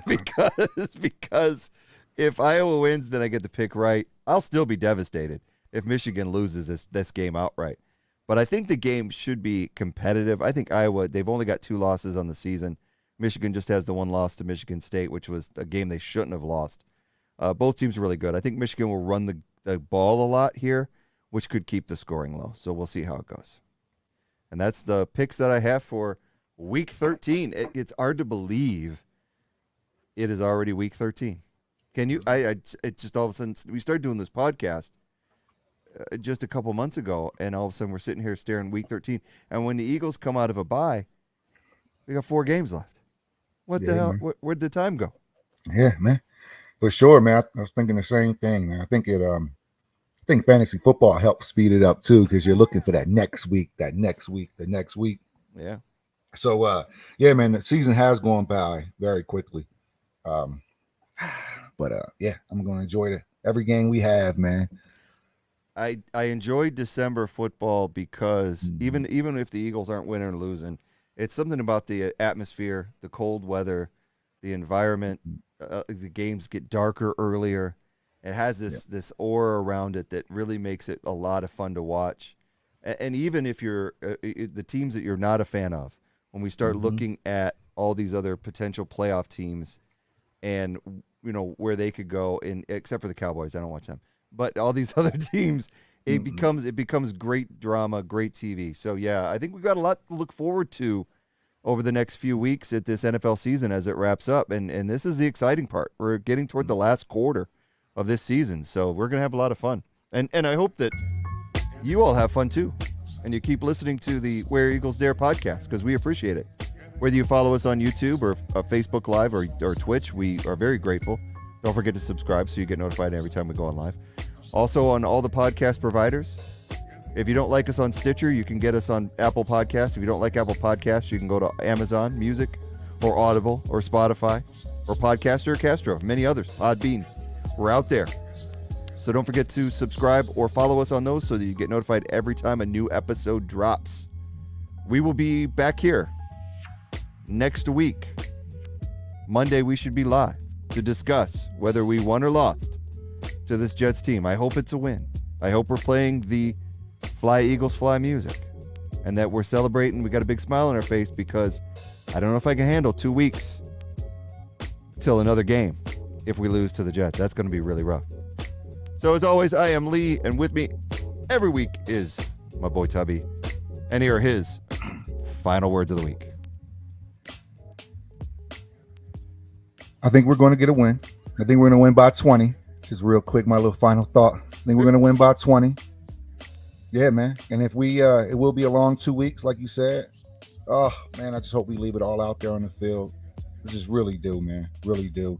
because if Iowa wins, then I get the pick right. I'll still be devastated if Michigan loses this game outright. But I think the game should be competitive. I think Iowa, they've only got 2 losses on the season. Michigan just has the 1 loss to Michigan State, which was a game they shouldn't have lost. Both teams are really good. I think Michigan will run the ball a lot here, which could keep the scoring low. So we'll see how it goes. And that's the picks that I have for Week 13. It's hard to believe it is already Week 13. Can you? It's just all of a sudden we started doing this podcast just a couple months ago, and all of a sudden we're sitting here staring Week 13. And when the Eagles come out of a bye, we got 4 games left. What the hell? Where'd the time go? Yeah, man, for sure, man. I was thinking the same thing, man. I think fantasy football helps speed it up too because you're looking for that next week. Yeah. So, yeah, man, the season has gone by very quickly. But yeah, I'm gonna enjoy every game we have, man. I enjoy December football because even if the Eagles aren't winning or losing, it's something about the atmosphere, the cold weather, the environment. The games get darker earlier. It has this aura around it that really makes it a lot of fun to watch. And even if you're the teams that you're not a fan of, when we start looking at all these other potential playoff teams and where they could go, except for the Cowboys, I don't watch them. But all these other teams, it becomes great drama, great TV. So yeah, I think we've got a lot to look forward to over the next few weeks at this NFL season as it wraps up. And this is the exciting part. We're getting toward the last quarter of this season, so we're gonna have a lot of fun. And I hope that you all have fun too, and you keep listening to the Where Eagles Dare podcast because we appreciate it. Whether you follow us on YouTube or Facebook Live or Twitch, we are very grateful. Don't forget to subscribe so you get notified every time we go on live. Also on all the podcast providers. If you don't like us on Stitcher, you can get us on Apple Podcasts. If you don't like Apple Podcasts, you can go to Amazon Music or Audible or Spotify or Podcaster or Castro, many others, Podbean. We're out there. So don't forget to subscribe or follow us on those so that you get notified every time a new episode drops. We will be back here next week. Monday, we should be live to discuss whether we won or lost to this Jets team. I hope it's a win. I hope we're playing the Fly Eagles Fly music and that we're celebrating. We got a big smile on our face because I don't know if I can handle 2 weeks till another game if we lose to the Jets. That's going to be really rough. So as always, I am Lee, and with me every week is my boy Tubby. And here are his final words of the week. I think we're going to get a win. I think we're going to win by 20. Just real quick, my little final thought. I think we're going to win by 20. Yeah, man. And if we, it will be a long 2 weeks, like you said. Oh, man, I just hope we leave it all out there on the field. I just really do, man. Really do.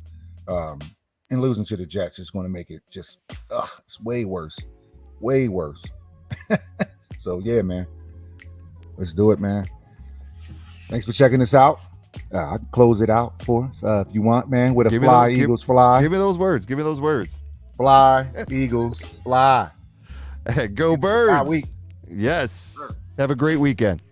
And losing to the Jets is going to make it just, it's way worse. Way worse. So, yeah, man. Let's do it, man. Thanks for checking us out. I can close it out for us if you want, man, with a Eagles, fly. Give me those words. Give me those words. Fly, Eagles, fly. Go Birds. Week. Yes. Sure. Have a great weekend.